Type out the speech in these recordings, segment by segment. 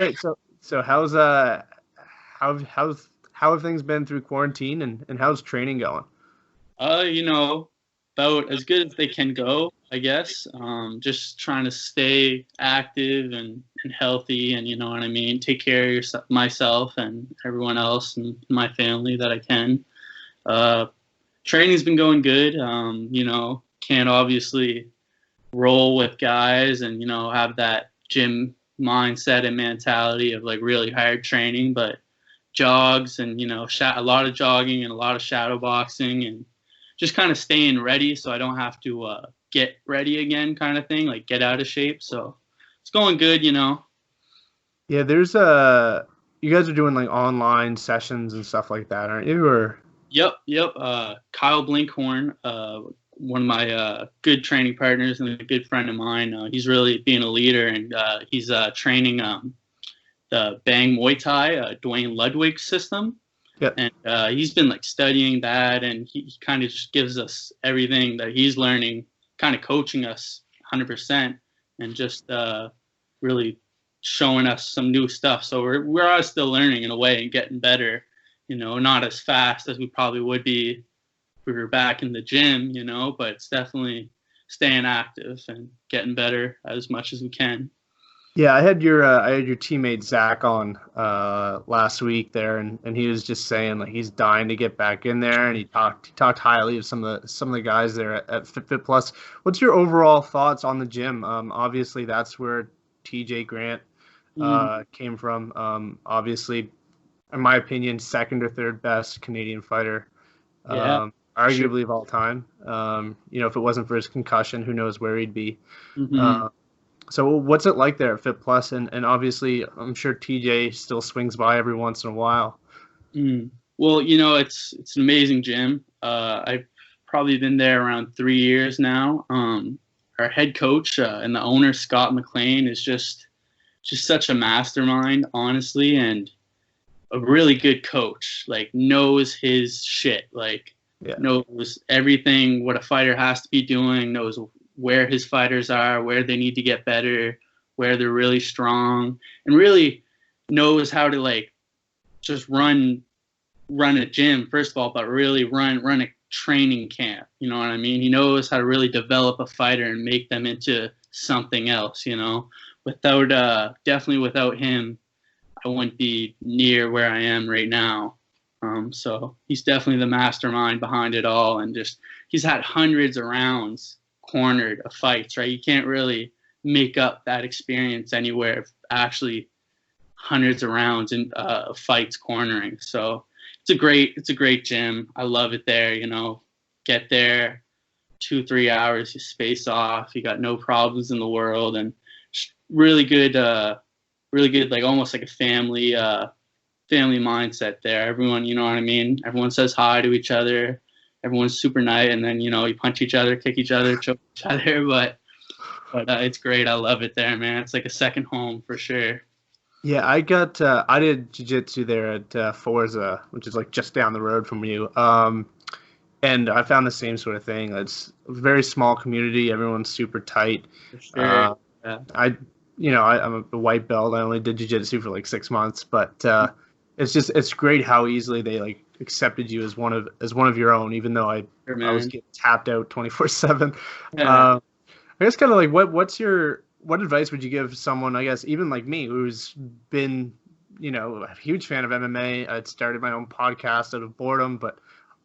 Great. So how have things been through quarantine and how's training going? You know, about as good as they can go, I guess. Just trying to stay active and healthy, and you know what I mean. Take care of myself, and everyone else, and my family that I can. Uh, Training's been going good. Can't obviously roll with guys and have that gym mindset and mentality of like really hard training, but jogs and a lot of jogging and a lot of shadow boxing and just kind of staying ready so I don't have to get ready again, kind of thing, like get out of shape. So it's going good. Yeah, there's you guys are doing like online sessions and stuff like that, aren't you? Or Yep. Kyle Blinkhorn, one of my good training partners and a good friend of mine. He's really being a leader, and he's training the Bang Muay Thai, Dwayne Ludwig system. yeah. And he's been like studying that, and he kind of just gives us everything that he's learning, kind of coaching us 100%, and just really showing us some new stuff. So we're all still learning in a way and getting better. Not as fast as we probably would be if we were back in the gym. But it's definitely staying active and getting better as much as we can. Yeah, I had your teammate Zach on last week there, and he was just saying like he's dying to get back in there, and he talked highly of some of the guys there at Fit Plus. What's your overall thoughts on the gym? Obviously that's where TJ Grant Mm, came from. Obviously, in my opinion, second or third best Canadian fighter, yeah, sure. arguably of all time. If it wasn't for his concussion, who knows where he'd be. Hmm. Uh, so what's it like there at Fit Plus? And obviously, I'm sure TJ still swings by every once in a while. Mm. Well, it's an amazing gym. I've probably been there around 3 years now. Our head coach and the owner Scott McLean is just such a mastermind, honestly, and a really good coach. Like knows his shit. Like Yeah. knows everything what a fighter has to be doing. Knows where his fighters are, where they need to get better, where they're really strong, and really knows how to like just run a gym first of all, but really run a training camp. You know what I mean? He knows how to really develop a fighter and make them into something else. Without definitely without him, I wouldn't be near where I am right now. So he's definitely the mastermind behind it all, and just he's had hundreds of rounds cornered of fights. Right? You can't really make up that experience anywhere. Actually, hundreds of rounds in fights cornering. So it's a great gym. I love it there. Get there 2 3 hours, you space off. You got no problems in the world, and really good. Really good, like almost like a family mindset there. Everyone, you know what I mean. Everyone says hi to each other. Everyone's super nice, and then you punch each other, kick each other, choke each other. But it's great. I love it there, man. It's like a second home for sure. Yeah, I did jiu-jitsu there at Forza, which is like just down the road from you. And I found the same sort of thing. It's a very small community. Everyone's super tight. For sure. Uh, Yeah. I'm a white belt. I only did jiu-jitsu for like 6 months, but it's great how easily they like accepted you as one of your own, even though Sure, I was man. getting tapped out 24/7. Yeah. I guess kind of like what advice would you give someone, I guess, even like me, who's been, a huge fan of MMA. I'd started my own podcast out of boredom, but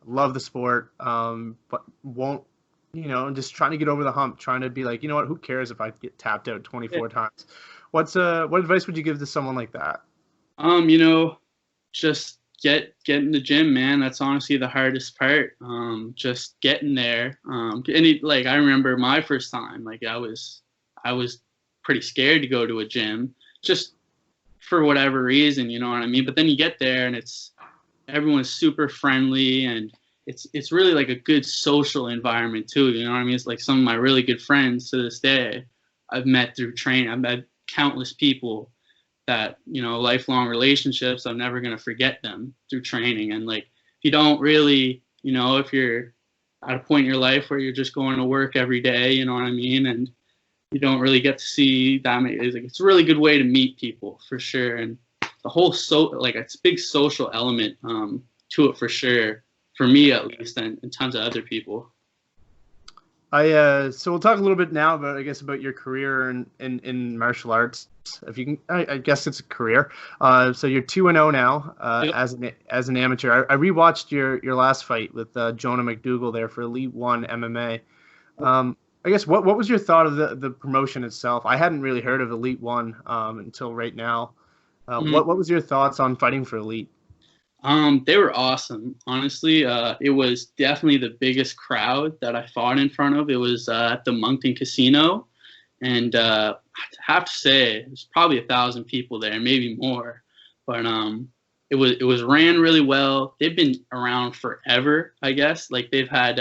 love the sport. But won't, just trying to get over the hump, trying to be like, you know what, who cares if I get tapped out 24 times? What advice would you give to someone like that? Um, you know, just get in the gym, man. That's honestly the hardest part. Just getting there. Like I remember my first time, like I was pretty scared to go to a gym, just for whatever reason, you know what I mean? But then you get there and everyone's super friendly, and it's really like a good social environment too, you know what I mean? It's like some of my really good friends to this day I've met through training. I've met countless people that lifelong relationships. I'm never going to forget them through training. And like if you don't really, if you're at a point in your life where you're just going to work every day, you know what I mean, and you don't really get to see that many. It's a really good way to meet people for sure, and the whole it's a big social element to it for sure, for me at least, and tons of other people. So we'll talk a little bit now about, I guess, about your career in martial arts. If you can, I guess it's a career. So you're 2-0 now Yep. as an amateur. I rewatched your last fight with Jonah McDougall there for Elite One MMA. I guess what was your thought of the promotion itself? I hadn't really heard of Elite One until right now. What was your thoughts on fighting for Elite? They were awesome. Honestly, it was definitely the biggest crowd that I fought in front of. It was at the Moncton Casino, and I have to say, there's probably 1,000 people there, maybe more. But it was ran really well. They've been around forever, I guess. Like they've had,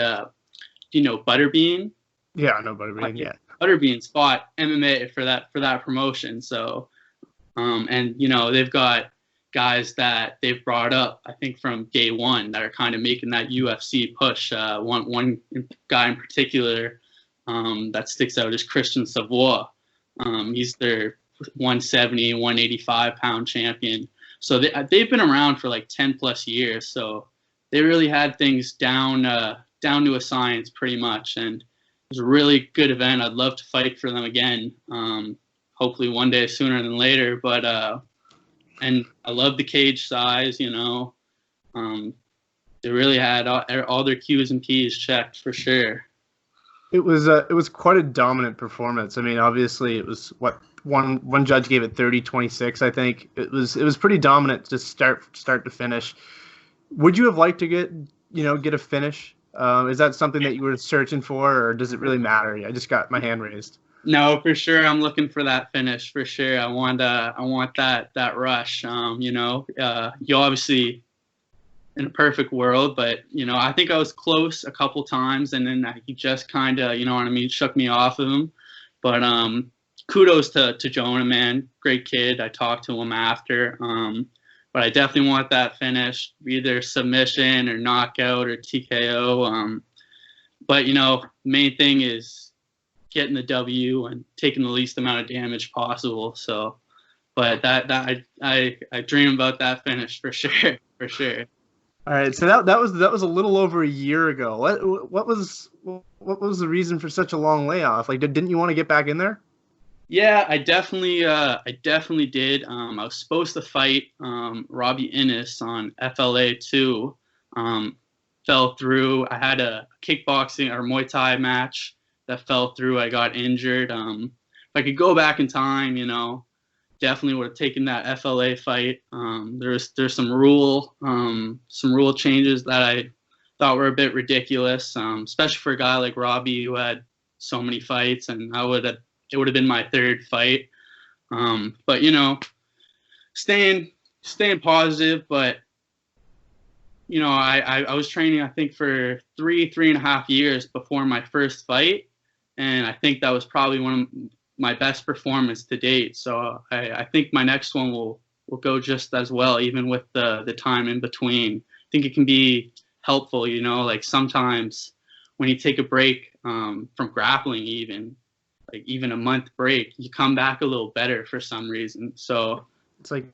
Butterbean? Yeah, I know Butterbean. Yeah, Butterbean's fought MMA for that promotion. So, and they've got guys that they've brought up, I think, from day one that are kind of making that UFC push. One guy in particular that sticks out is Christian Savoy. He's their 170, 185 pound champion. So they've been around for like 10 plus years. So they really had things down to a science pretty much. And it was a really good event. I'd love to fight for them again. Hopefully one day sooner than later. But and I love the cage size, they really had all their Q's and P's checked for sure. It was quite a dominant performance. I mean, obviously it was one judge gave it 30-26, I think. It was pretty dominant to start to finish. Would you have liked to get a finish? Is that something that you were searching for, or does it really matter? I just got my hand raised. No, for sure. I'm looking for that finish for sure. I want that rush. You obviously in a perfect world, but I think I was close a couple times, and then he just kind of, shook me off of him. But kudos to Jonah, man, great kid. I talked to him after. But I definitely want that finish, either submission or knockout or TKO. But the main thing is getting the W and taking the least amount of damage possible. So, but I dream about that finish for sure, for sure. All right, so that was a little over a year ago. What was the reason for such a long layoff? Like, didn't you want to get back in there? Yeah, I definitely did. I was supposed to fight Robbie Innes on FLA 2. Fell through. I had a kickboxing or Muay Thai match that fell through. I got injured. If I could go back in time, definitely would have taken that FLA fight. There's some rule changes that I thought were a bit ridiculous, especially for a guy like Robbie who had so many fights, and it would have been my third fight. But staying positive. But I was training, I think, for 3.5 years before my first fight. And I think that was probably one of my best performance to date. So I think my next one will go just as well, even with the time in between. I think it can be helpful, like sometimes when you take a break from grappling, even a month break, you come back a little better for some reason. So it's like,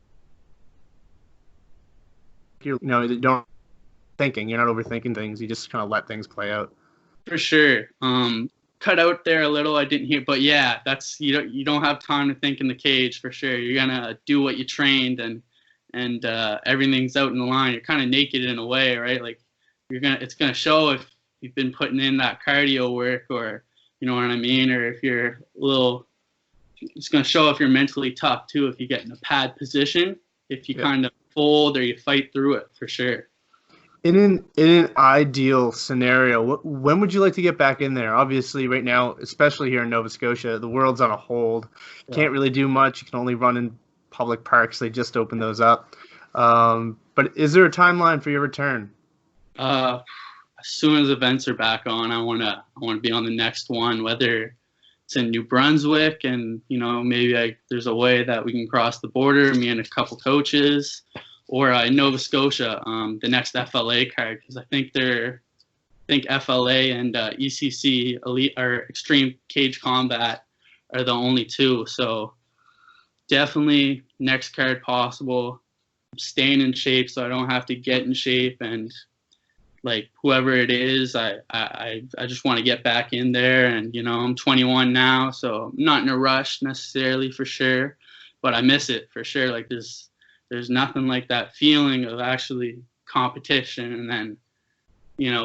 you're not overthinking things. You just kind of let things play out. For sure. Cut out there a little, I didn't hear, but yeah, that's you don't have time to think in the cage for sure. You're gonna do what you trained, and everything's out in the line. You're kind of naked in a way, right? Like it's gonna show if you've been putting in that cardio work, or you know what I mean, or if you're it's gonna show if you're mentally tough too. If you get in a pad position, if you kind of fold or you fight through it, for sure. In an ideal scenario, when would you like to get back in there? Obviously, right now, especially here in Nova Scotia, the world's on a hold. You can't really do much. You can only run in public parks. They just opened those up. But is there a timeline for your return? As soon as events are back on, I wanna be on the next one. Whether it's in New Brunswick, and maybe there's a way that we can cross the border, me and a couple coaches. Or in Nova Scotia, the next FLA card, because I think FLA and ECC Elite or Extreme Cage Combat are the only two. So definitely next card possible. I'm staying in shape so I don't have to get in shape, and like whoever it is, I just want to get back in there. And I'm 21 now, so I'm not in a rush necessarily for sure, but I miss it for sure. Like there's nothing like that feeling of actually competition and then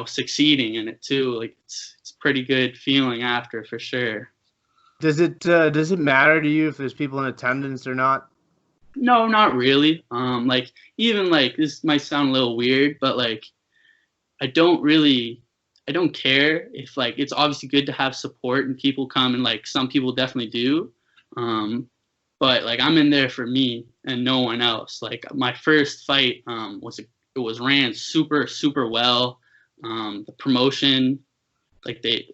succeeding in it too. Like it's pretty good feeling after for sure. Does it matter to you if there's people in attendance or not? No, not really. Like even like this might sound a little weird, but like I don't care if like it's obviously good to have support and people come, and like some people definitely do. But like I'm in there for me and no one else. Like my first fight was ran super super well. The promotion, like they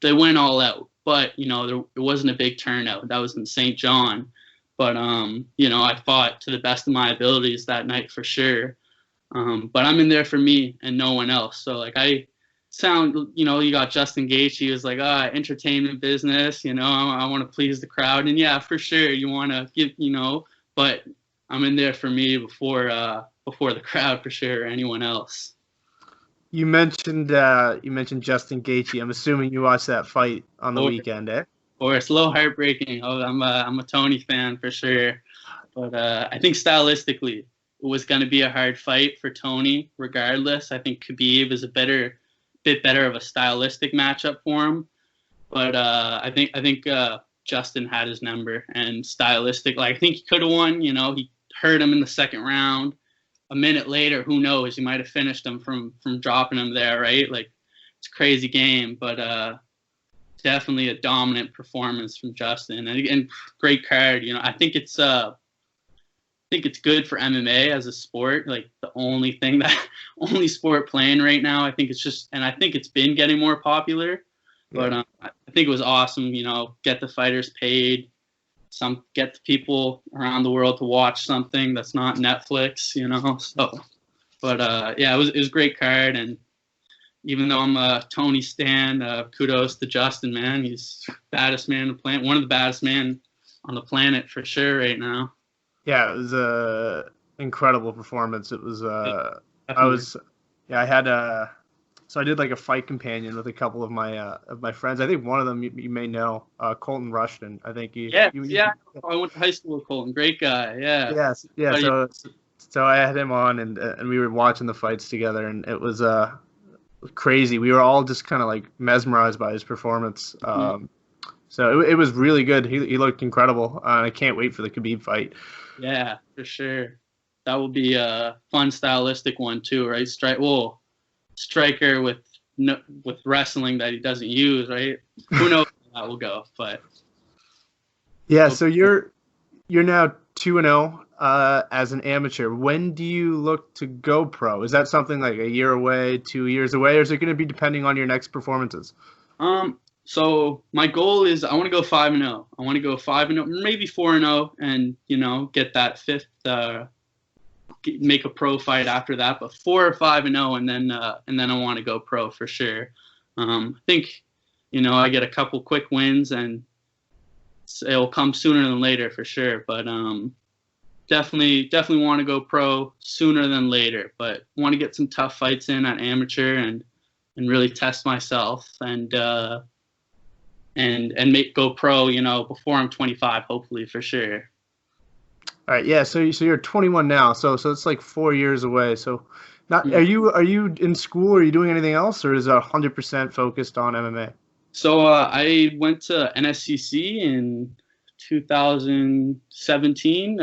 went all out, but there wasn't a big turnout. That was in St. John. But I fought to the best of my abilities that night for sure. But I'm in there for me and no one else. So like I sound, you got Justin Gaethje. He was like, entertainment business. I want to please the crowd, and yeah, for sure you want to give, but I'm in there for me before the crowd for sure, or anyone else. You mentioned Justin Gaethje. I'm assuming you watched that fight on the weekend, eh? Or it's a little heartbreaking. I'm a Tony fan for sure, but I think stylistically it was going to be a hard fight for Tony. Regardless, I think Khabib is a bit better of a stylistic matchup for him. But I think Justin had his number, and stylistic. Like I think he could have won. He hurt him in the second round. A minute later, who knows? He might have finished him from dropping him there, right? Like it's a crazy game, but. Definitely a dominant performance from Justin, and great card. I think it's good for MMA as a sport. Like the only sport playing right now. I think it's been getting more popular. But I think it was awesome. Get the fighters paid, get the people around the world to watch something that's not Netflix. So, but yeah, it was a great card. And even though I'm a Tony stan, kudos to Justin, man. He's the baddest man on the planet, one of the baddest men on the planet for sure right now. Yeah, it was a incredible performance. It was I did like a fight companion with a couple of my friends. I think one of them you may know, Colton Rushton. I think I went to high school with Colton. Great guy. Yeah. Yes. Yeah. So I had him on, and we were watching the fights together, and it was crazy. We were all just kind of like mesmerized by his performance. So it was really good. He looked incredible. I can't wait for the Khabib fight. Yeah, for sure. That will be a fun stylistic one too, right? Striker with wrestling that he doesn't use, right? Who knows how that will go, but yeah. So you're now 2-0 as an amateur. When do you look to go pro? Is that something like a year away, 2 years away, or is it going to be depending on your next performances? So my goal is I want to go 5-0. I want to go 5-0, maybe 4-0, and get that fifth, make a pro fight after that. But 4 or 5-0, and then I want to go pro for sure. I think I get a couple quick wins, and it'll come sooner than later for sure. But definitely want to go pro sooner than later. But want to get some tough fights in at amateur and really test myself and go pro, before I'm 25, hopefully for sure. All right, yeah. So you're 21 now, so it's like 4 years away. So, are you in school? Or are you doing anything else, or is it 100% focused on MMA? So I went to NSCC in 2017.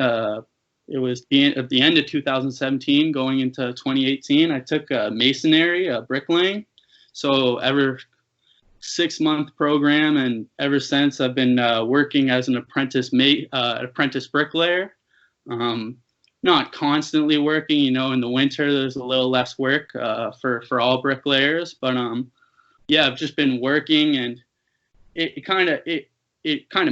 It was at the end of 2017, going into 2018. I took masonry, bricklaying. So 6-month program, and ever since I've been working as an apprentice bricklayer. Not constantly working, in the winter there's a little less work for all bricklayers, but yeah, I've just been working, and it kind of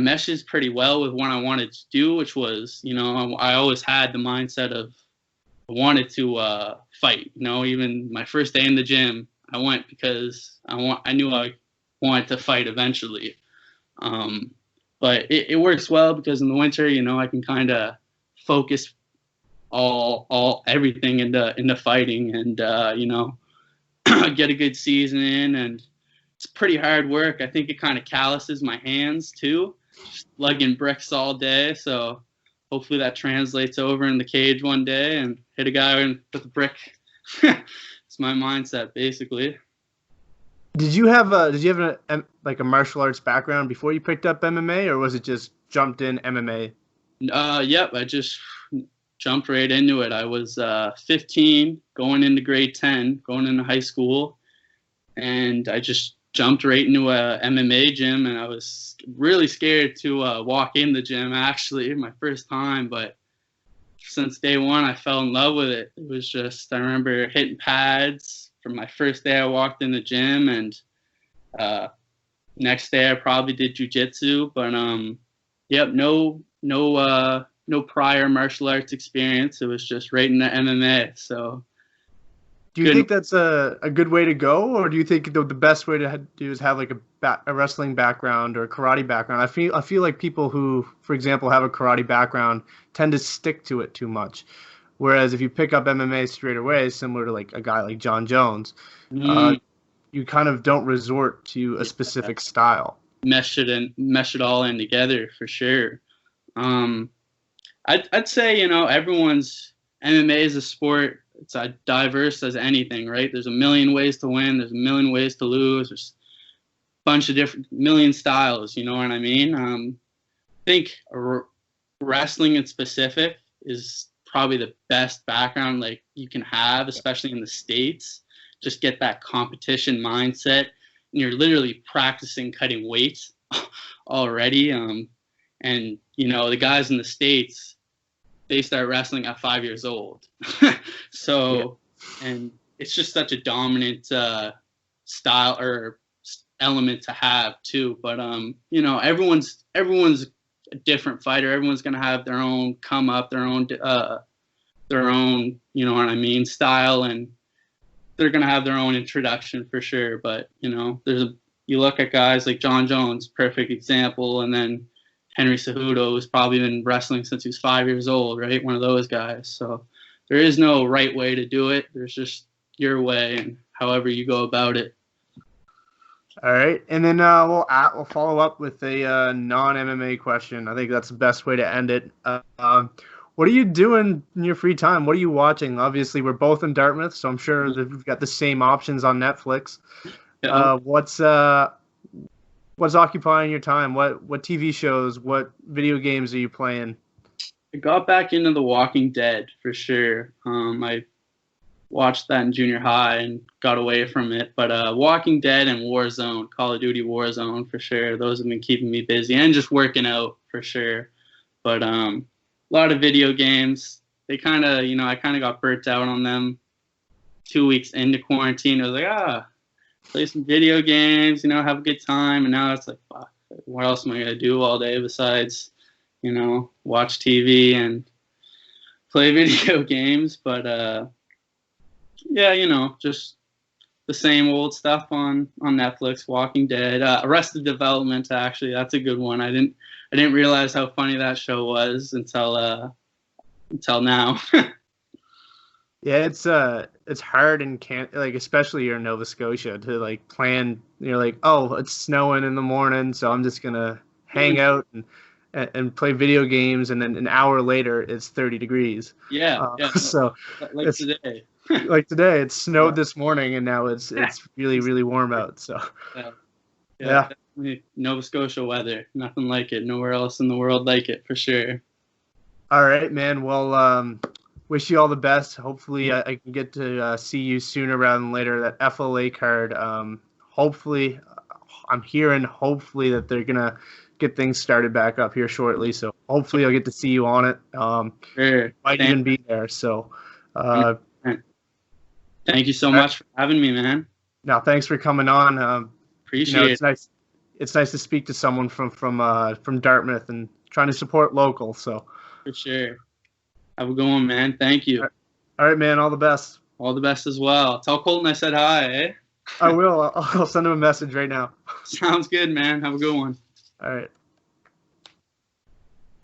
meshes pretty well with what I wanted to do, which was, I always had the mindset of I wanted to fight. Even my first day in the gym, I went because I knew I wanted to fight eventually. but it works well because in the winter, you know, I can kind of focus everything into fighting and, you know, get a good season in. And it's pretty hard work. I think it kind of calluses my hands too, just lugging bricks all day. So hopefully that translates over in the cage one day and hit a guy with a brick. It's my mindset basically. Did you have a martial arts background before you picked up MMA, or was it just jumped in MMA? Yep, I just jumped right into it. I was 15, going into grade 10, going into high school, and I just jumped right into a MMA gym, and I was really scared to walk in the gym, actually, my first time, but since day one, I fell in love with it. It was just, I remember hitting pads from my first day I walked in the gym, and next day I probably did jujitsu, but yep, no prior martial arts experience. It was just right into MMA. So, do you think that's a good way to go, or do you think the best way to do is have like a wrestling background or a karate background? I feel like people who, for example, have a karate background tend to stick to it too much. Whereas if you pick up MMA straight away, similar to like a guy like John Jones, you kind of don't resort to a specific style. Mesh it all in together for sure. I'd say, you know, MMA is a sport. It's as diverse as anything, right? There's a million ways to win. There's a million ways to lose. There's a bunch of different million styles. You know what I mean? I think wrestling in specific is probably the best background like you can have, especially in the States. Just get that competition mindset, and you're literally practicing cutting weights already. And you know, the guys in the States, they start wrestling at 5 years old. So, yeah. And it's just such a dominant style or element to have too. But you know, everyone's a different fighter. Everyone's gonna have their own come up, their own, you know what I mean, style, and they're gonna have their own introduction for sure. But you know, you look at guys like John Jones, perfect example, and then Henry Cejudo, who's probably been wrestling since he was 5 years old, right? One of those guys. So there is no right way to do it. There's just your way and however you go about it. All right, and then we'll follow up with a non-MMA question. I think that's the best way to end it. What are you doing in your free time? What are you watching? Obviously, we're both in Dartmouth, so I'm sure that we've got the same options on Netflix. Yeah. What's occupying your time? What TV shows, what video games are you playing? I got back into The Walking Dead for sure. I watched that in junior high and got away from it. But Walking Dead and Warzone, Call of Duty Warzone for sure. Those have been keeping me busy and just working out for sure. But a lot of video games. They kind of, you know, I kind of got burnt out on them 2 weeks into quarantine. I was like, play some video games, you know, have a good time. And now it's like, fuck, what else am I going to do all day besides, you know, watch TV and play video games? But, yeah, you know, just the same old stuff on Netflix, Walking Dead, Arrested Development, actually, that's a good one. I didn't realize how funny that show was until now. Yeah, it's hard and can't, like, especially here in Nova Scotia, to like plan. You're like, oh, it's snowing in the morning, so I'm just gonna hang out and play video games, and then an hour later it's 30 degrees. Yeah. So like today. Like today, it snowed this morning, and now it's really, really warm out. So yeah. Definitely Nova Scotia weather, nothing like it. Nowhere else in the world like it for sure. All right, man. Well, wish you all the best. Hopefully, I can get to see you sooner rather than later. That FLA card. Hopefully, I'm hearing that they're gonna get things started back up here shortly. So hopefully, I'll get to see you on it. Sure. Might even be there. So. Thank you so much for having me, man. No, thanks for coming on. Appreciate it. It's nice to speak to someone from Dartmouth and trying to support local. So for sure. Have a good one, man. Thank you. All right, man. All the best. All the best as well. Tell Colton I said hi, eh? I will. I'll send him a message right now. Sounds good, man. Have a good one. All right.